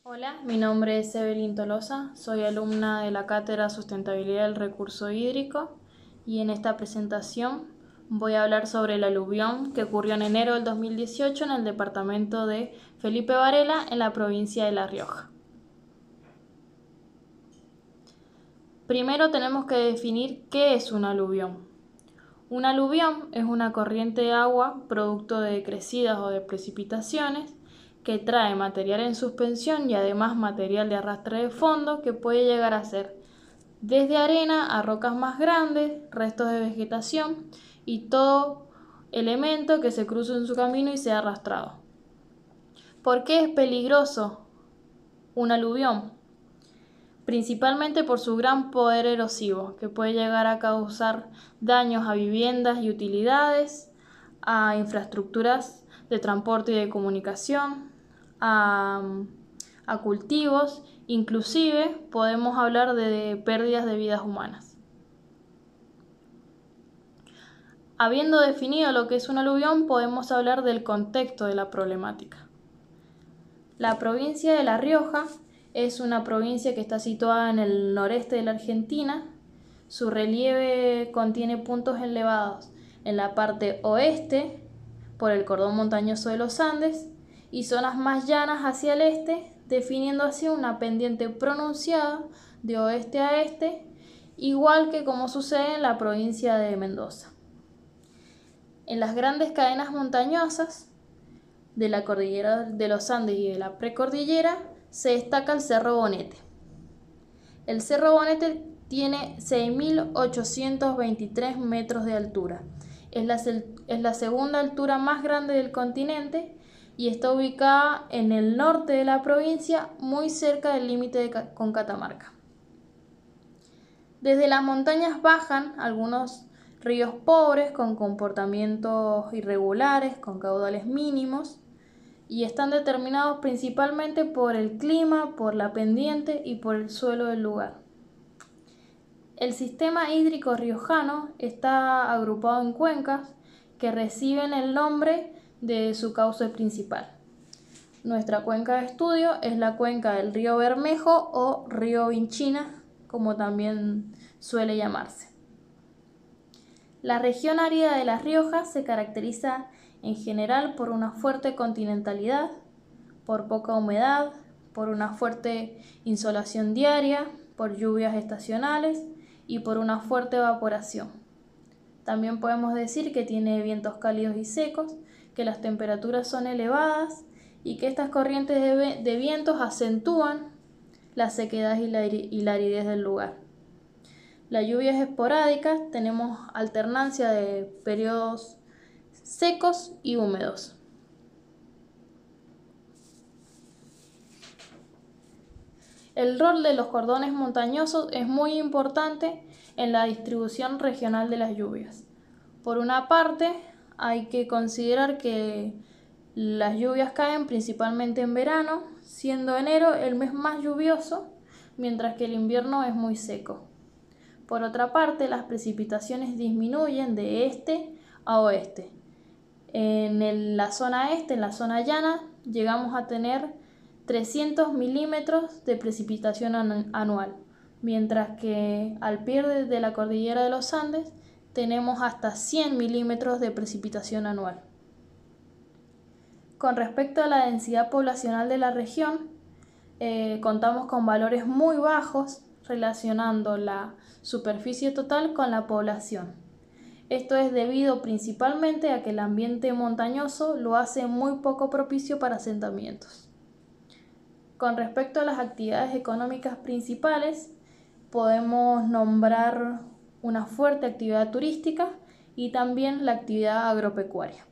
Hola, mi nombre es Evelyn Tolosa, soy alumna de la Cátedra Sustentabilidad del Recurso Hídrico y en esta presentación voy a hablar sobre el aluvión que ocurrió en enero del 2018 en el departamento de Felipe Varela en la provincia de La Rioja. Primero tenemos que definir qué es un aluvión. Un aluvión es una corriente de agua producto de crecidas o de precipitaciones que trae material en suspensión y además material de arrastre de fondo que puede llegar a ser desde arena a rocas más grandes, restos de vegetación y todo elemento que se cruce en su camino y sea arrastrado. ¿Por qué es peligroso un aluvión? Principalmente por su gran poder erosivo, que puede llegar a causar daños a viviendas y utilidades, a infraestructuras de transporte y de comunicación, a cultivos, inclusive podemos hablar de pérdidas de vidas humanas. Habiendo definido lo que es un aluvión, podemos hablar del contexto de la problemática. La provincia de La Rioja es una provincia que está situada en el noreste de la Argentina. Su relieve contiene puntos elevados en la parte oeste por el cordón montañoso de los Andes y zonas más llanas hacia el este, definiendo así una pendiente pronunciada de oeste a este, igual que como sucede en la provincia de Mendoza. En las grandes cadenas montañosas de la cordillera de los Andes y de la precordillera se destaca el Cerro Bonete. El Cerro Bonete tiene 6.823 metros de altura. Es la segunda altura más grande del continente y está ubicada en el norte de la provincia, muy cerca del límite con Catamarca. Desde las montañas bajan algunos ríos pobres con comportamientos irregulares, con caudales mínimos, y están determinados principalmente por el clima, por la pendiente y por el suelo del lugar. El sistema hídrico riojano está agrupado en cuencas que reciben el nombre de su cauce principal. Nuestra cuenca de estudio es la cuenca del río Bermejo o río Vinchina, como también suele llamarse. La región árida de La Rioja se caracteriza en general por una fuerte continentalidad, por poca humedad, por una fuerte insolación diaria, por lluvias estacionales y por una fuerte evaporación. También podemos decir que tiene vientos cálidos y secos, que las temperaturas son elevadas y que estas corrientes de vientos acentúan la sequedad y la aridez del lugar. La lluvia es esporádica, tenemos alternancia de periodos secos y húmedos. El rol de los cordones montañosos es muy importante en la distribución regional de las lluvias. Por una parte, hay que considerar que las lluvias caen principalmente en verano, siendo enero el mes más lluvioso, mientras que el invierno es muy seco. Por otra parte, las precipitaciones disminuyen de este a oeste. En la zona este, en la zona llana, llegamos a tener 300 milímetros de precipitación anual, mientras que al pie de la cordillera de los Andes tenemos hasta 100 milímetros de precipitación anual. Con respecto a la densidad poblacional de la región, contamos con valores muy bajos relacionando la superficie total con la población. Esto es debido principalmente a que el ambiente montañoso lo hace muy poco propicio para asentamientos. Con respecto a las actividades económicas principales, podemos nombrar una fuerte actividad turística y también la actividad agropecuaria.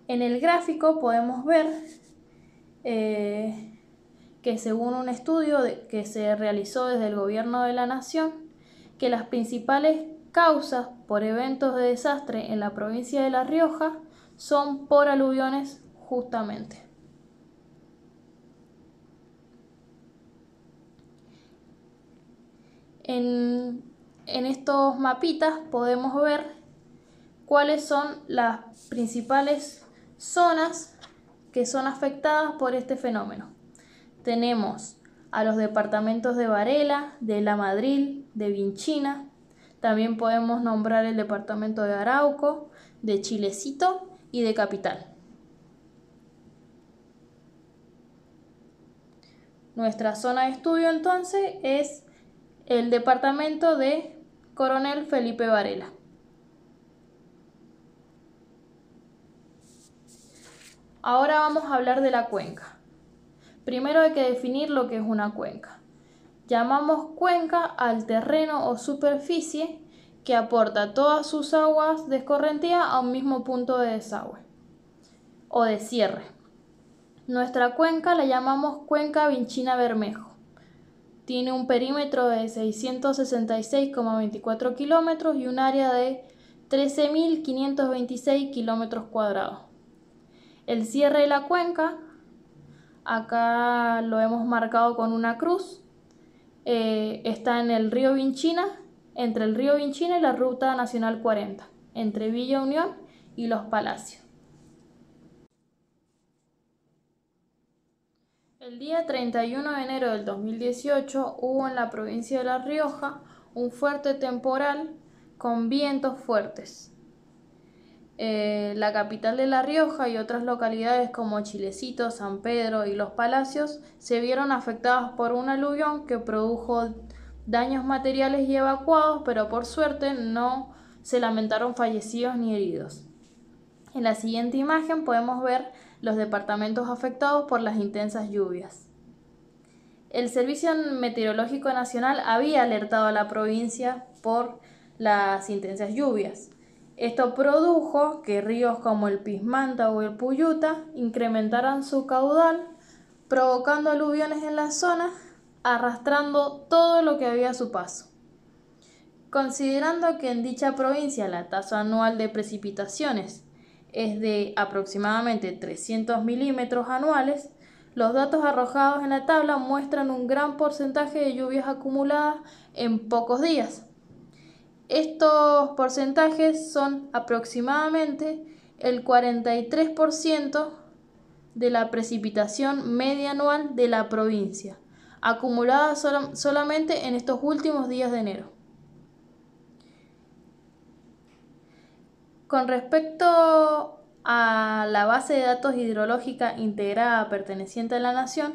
En el gráfico podemos ver que según un estudio que se realizó desde el Gobierno de la Nación, que las principales causas por eventos de desastre en la provincia de La Rioja son por aluviones justamente. En estos mapitas podemos ver cuáles son las principales zonas que son afectadas por este fenómeno. Tenemos a los departamentos de Varela, de La Madrid, de Vinchina. También podemos nombrar el departamento de Arauco, de Chilecito y de Capital. Nuestra zona de estudio entonces es el departamento de Coronel Felipe Varela. Ahora vamos a hablar de la cuenca. Primero hay que definir lo que es una cuenca. Llamamos cuenca al terreno o superficie que aporta todas sus aguas de escorrentía a un mismo punto de desagüe o de cierre. Nuestra cuenca la llamamos cuenca Vinchina-Bermejo. Tiene un perímetro de 666,24 kilómetros y un área de 13.526 kilómetros cuadrados. El cierre de la cuenca, acá lo hemos marcado con una cruz, está en el río Vinchina, entre el río Vinchina y la Ruta Nacional 40, entre Villa Unión y Los Palacios. El día 31 de enero del 2018 hubo en la provincia de La Rioja un fuerte temporal con vientos fuertes. La capital de La Rioja y otras localidades como Chilecito, San Pedro y Los Palacios se vieron afectadas por un aluvión que produjo daños materiales y evacuados, pero por suerte no se lamentaron fallecidos ni heridos. En la siguiente imagen podemos ver los departamentos afectados por las intensas lluvias. El Servicio Meteorológico Nacional había alertado a la provincia por las intensas lluvias. Esto produjo que ríos como el Pismanta o el Puyuta incrementaran su caudal, provocando aluviones en la zona, arrastrando todo lo que había a su paso. Considerando que en dicha provincia la tasa anual de precipitaciones es de aproximadamente 300 milímetros anuales, los datos arrojados en la tabla muestran un gran porcentaje de lluvias acumuladas en pocos días. Estos porcentajes son aproximadamente el 43% de la precipitación media anual de la provincia, acumulada solamente en estos últimos días de enero. Con respecto a la base de datos hidrológica integrada perteneciente a la Nación,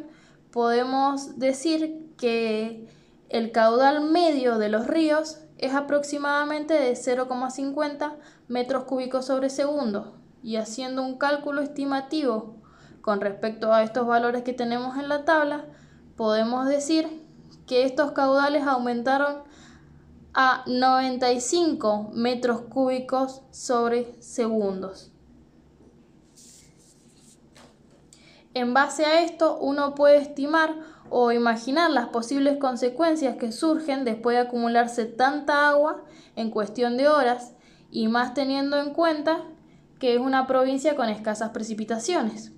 podemos decir que el caudal medio de los ríos es aproximadamente de 0,50 metros cúbicos sobre segundo, y haciendo un cálculo estimativo con respecto a estos valores que tenemos en la tabla, podemos decir que estos caudales aumentaron a 95 metros cúbicos sobre segundos. En base a esto, uno puede estimar o imaginar las posibles consecuencias que surgen después de acumularse tanta agua en cuestión de horas, y más teniendo en cuenta que es una provincia con escasas precipitaciones.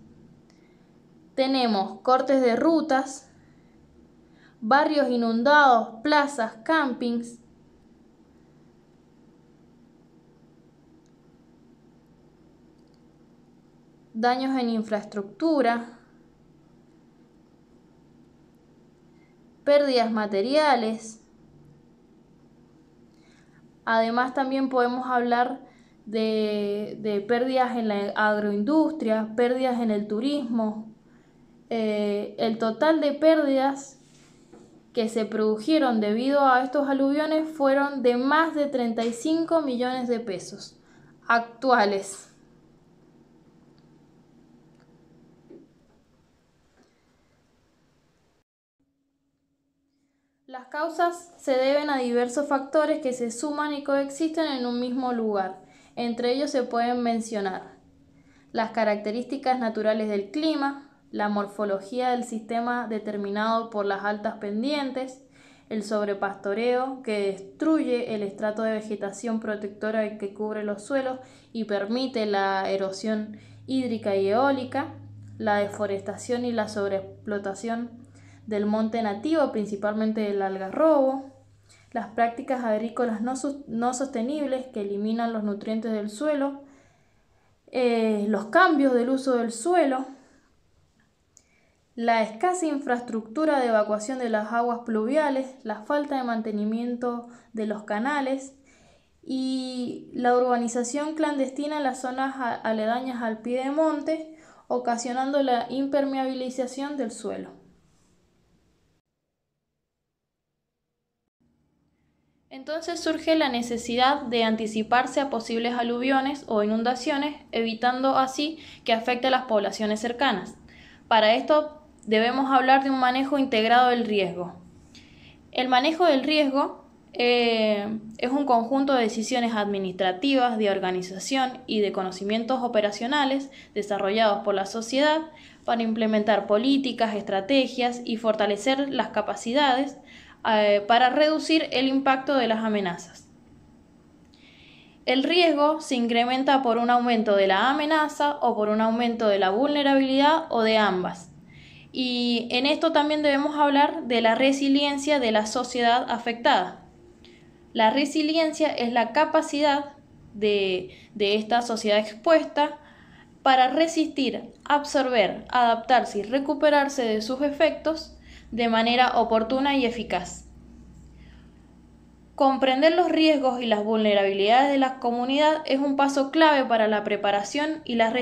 Tenemos cortes de rutas, barrios inundados, plazas, campings, daños en infraestructura, pérdidas materiales. Además, también podemos hablar de pérdidas en la agroindustria, pérdidas en el turismo. El total de pérdidas que se produjeron debido a estos aluviones fueron de más de 35 millones de pesos actuales. Las causas se deben a diversos factores que se suman y coexisten en un mismo lugar. Entre ellos se pueden mencionar las características naturales del clima, la morfología del sistema determinado por las altas pendientes, el sobrepastoreo que destruye el estrato de vegetación protectora que cubre los suelos y permite la erosión hídrica y eólica, la deforestación y la sobreexplotación del monte nativo, principalmente del algarrobo, las prácticas agrícolas no sostenibles que eliminan los nutrientes del suelo, los cambios del uso del suelo, la escasa infraestructura de evacuación de las aguas pluviales, la falta de mantenimiento de los canales y la urbanización clandestina en las zonas aledañas al piedemonte, ocasionando la impermeabilización del suelo. Entonces surge la necesidad de anticiparse a posibles aluviones o inundaciones, evitando así que afecte a las poblaciones cercanas. Para esto debemos hablar de un manejo integrado del riesgo. El manejo del riesgo es un conjunto de decisiones administrativas, de organización y de conocimientos operacionales desarrollados por la sociedad para implementar políticas, estrategias y fortalecer las capacidades para reducir el impacto de las amenazas. El riesgo se incrementa por un aumento de la amenaza o por un aumento de la vulnerabilidad o de ambas. Y en esto también debemos hablar de la resiliencia de la sociedad afectada. La resiliencia es la capacidad de esta sociedad expuesta para resistir, absorber, adaptarse y recuperarse de sus efectos de manera oportuna y eficaz. Comprender los riesgos y las vulnerabilidades de la comunidad es un paso clave para la preparación y la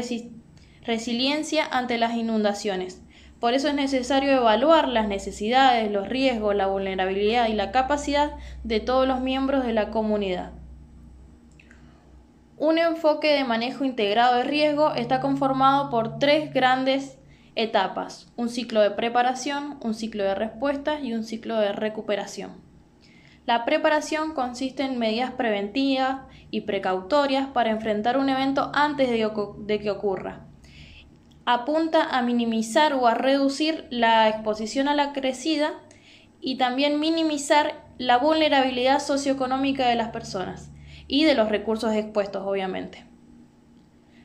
resiliencia ante las inundaciones. Por eso es necesario evaluar las necesidades, los riesgos, la vulnerabilidad y la capacidad de todos los miembros de la comunidad. Un enfoque de manejo integrado de riesgo está conformado por 3 grandes etapas: un ciclo de preparación, un ciclo de respuesta y un ciclo de recuperación. La preparación consiste en medidas preventivas y precautorias para enfrentar un evento antes de que ocurra. Apunta a minimizar o a reducir la exposición a la crecida y también minimizar la vulnerabilidad socioeconómica de las personas y de los recursos expuestos, obviamente.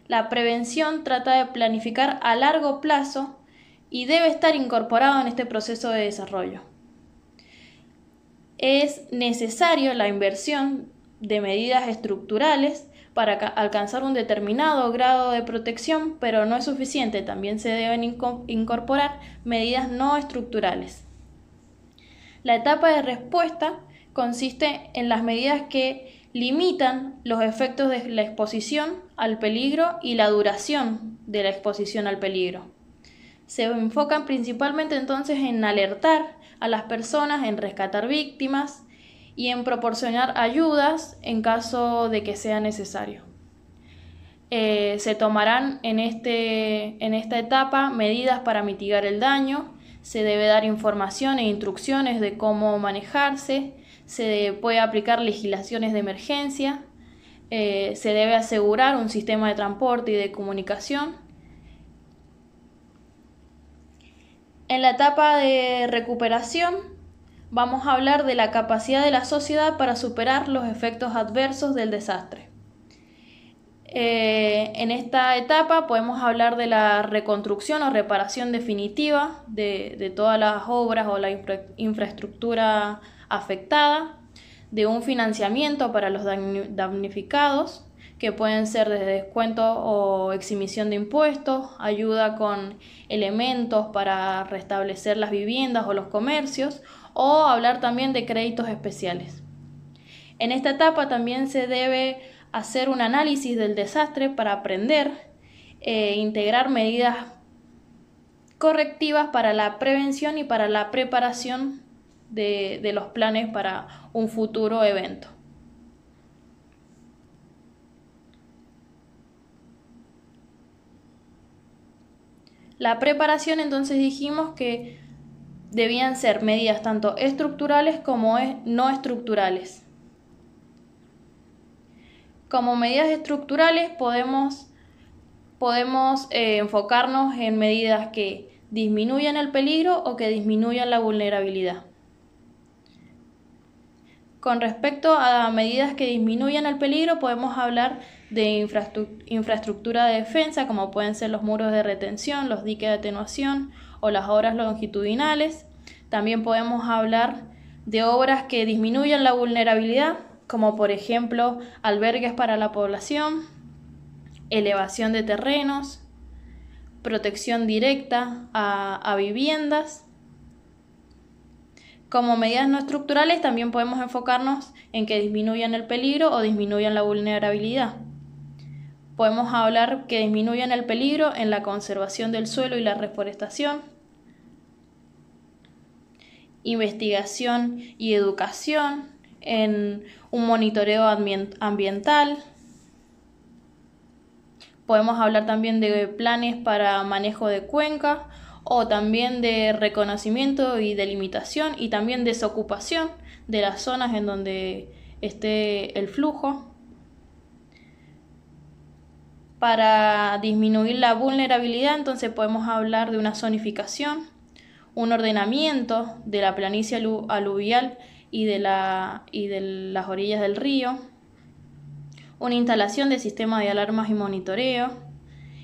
La prevención trata de planificar a largo plazo y debe estar incorporado en este proceso de desarrollo. Es necesario la inversión de medidas estructurales para alcanzar un determinado grado de protección, pero no es suficiente, también se deben incorporar medidas no estructurales. La etapa de respuesta consiste en las medidas que limitan los efectos de la exposición al peligro y la duración de la exposición al peligro. Se enfocan principalmente entonces en alertar a las personas, en rescatar víctimas y en proporcionar ayudas en caso de que sea necesario. Se tomarán en esta etapa medidas para mitigar el daño, se debe dar información e instrucciones de cómo manejarse, se puede aplicar legislaciones de emergencia, se debe asegurar un sistema de transporte y de comunicación. En la etapa de recuperación vamos a hablar de la capacidad de la sociedad para superar los efectos adversos del desastre. En esta etapa podemos hablar de la reconstrucción o reparación definitiva de todas las obras o la infraestructura afectada, de un financiamiento para los damnificados, que pueden ser desde descuento o exhibición de impuestos, ayuda con elementos para restablecer las viviendas o los comercios, o hablar también de créditos especiales. En esta etapa también se debe hacer un análisis del desastre para aprender e integrar medidas correctivas para la prevención y para la preparación de los planes para un futuro evento. La preparación, entonces dijimos que debían ser medidas tanto estructurales como no estructurales. Como medidas estructurales podemos enfocarnos en medidas que disminuyan el peligro o que disminuyan la vulnerabilidad. Con respecto a medidas que disminuyan el peligro, podemos hablar de infraestructura de defensa, como pueden ser los muros de retención, los diques de atenuación o las obras longitudinales. También podemos hablar de obras que disminuyan la vulnerabilidad, como por ejemplo albergues para la población, elevación de terrenos, protección directa a viviendas. Como medidas no estructurales también podemos enfocarnos en que disminuyan el peligro o disminuyan la vulnerabilidad. Podemos hablar que disminuyan el peligro en la conservación del suelo y la reforestación, investigación y educación, en un monitoreo ambiental. Podemos hablar también de planes para manejo de cuenca o también de reconocimiento y delimitación y también desocupación de las zonas en donde esté el flujo. Para disminuir la vulnerabilidad, entonces podemos hablar de una zonificación, un ordenamiento de la planicie aluvial y de las orillas del río, una instalación de sistemas de alarmas y monitoreo,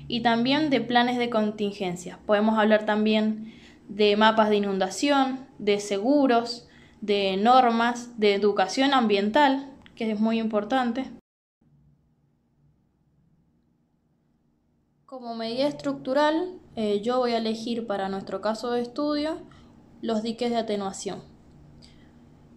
y también de planes de contingencia. Podemos hablar también de mapas de inundación, de seguros, de normas, de educación ambiental, que es muy importante. Como medida estructural, yo voy a elegir para nuestro caso de estudio los diques de atenuación.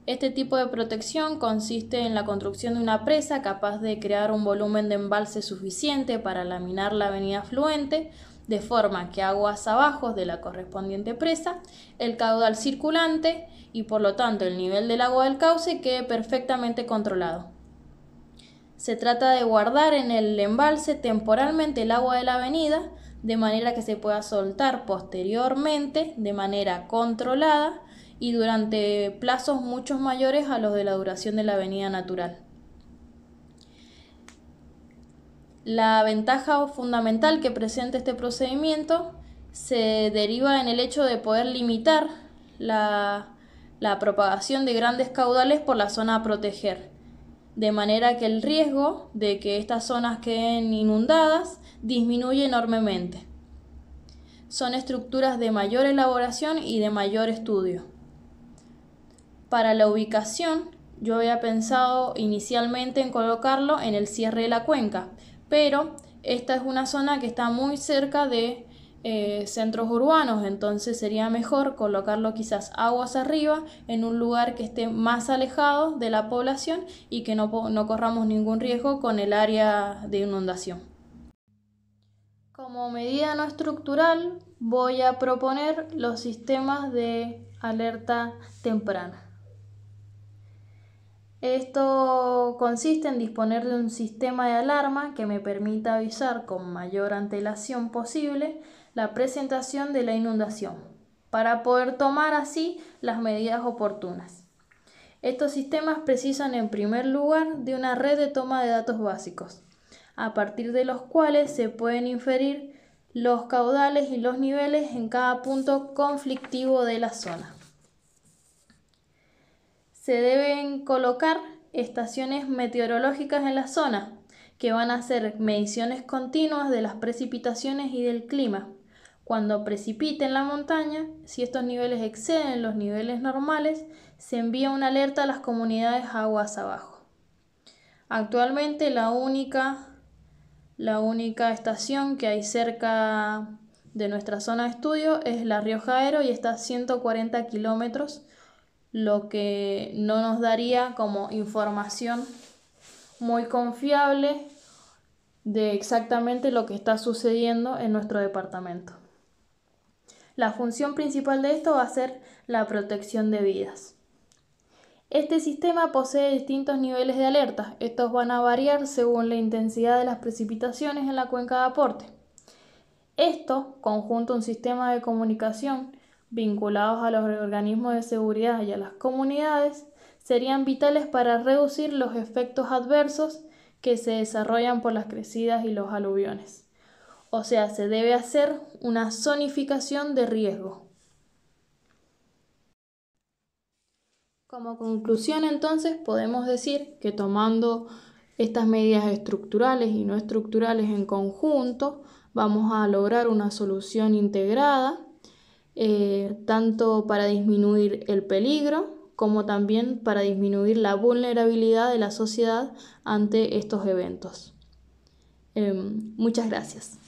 Este tipo de protección consiste en la construcción de una presa capaz de crear un volumen de embalse suficiente para laminar la avenida afluente, de forma que aguas abajo de la correspondiente presa, el caudal circulante y por lo tanto el nivel del agua del cauce quede perfectamente controlado. Se trata de guardar en el embalse temporalmente el agua de la avenida, de manera que se pueda soltar posteriormente de manera controlada y durante plazos mucho mayores a los de la duración de la avenida natural. La ventaja fundamental que presenta este procedimiento se deriva en el hecho de poder limitar la propagación de grandes caudales por la zona a proteger, de manera que el riesgo de que estas zonas queden inundadas disminuye enormemente. Son estructuras de mayor elaboración y de mayor estudio. Para la ubicación, yo había pensado inicialmente en colocarlo en el cierre de la cuenca, pero esta es una zona que está muy cerca de centros urbanos, entonces sería mejor colocarlo quizás aguas arriba en un lugar que esté más alejado de la población y que no corramos ningún riesgo con el área de inundación. Como medida no estructural, voy a proponer los sistemas de alerta temprana. Esto consiste en disponer de un sistema de alarma que me permita avisar con mayor antelación posible la presentación de la inundación, para poder tomar así las medidas oportunas. Estos sistemas precisan en primer lugar de una red de toma de datos básicos, a partir de los cuales se pueden inferir los caudales y los niveles en cada punto conflictivo de la zona. Se deben colocar estaciones meteorológicas en la zona, que van a hacer mediciones continuas de las precipitaciones y del clima. Cuando precipite en la montaña, si estos niveles exceden los niveles normales, se envía una alerta a las comunidades aguas abajo. Actualmente la única estación que hay cerca de nuestra zona de estudio es La Rioja Aero y está a 140 kilómetros, lo que no nos daría como información muy confiable de exactamente lo que está sucediendo en nuestro departamento. La función principal de esto va a ser la protección de vidas. Este sistema posee distintos niveles de alerta. Estos van a variar según la intensidad de las precipitaciones en la cuenca de aporte. Esto, conjunto a un sistema de comunicación vinculados a los organismos de seguridad y a las comunidades, serían vitales para reducir los efectos adversos que se desarrollan por las crecidas y los aluviones. O sea, se debe hacer una zonificación de riesgo. Como conclusión, entonces, podemos decir que tomando estas medidas estructurales y no estructurales en conjunto, vamos a lograr una solución integrada, tanto para disminuir el peligro como también para disminuir la vulnerabilidad de la sociedad ante estos eventos. Muchas gracias.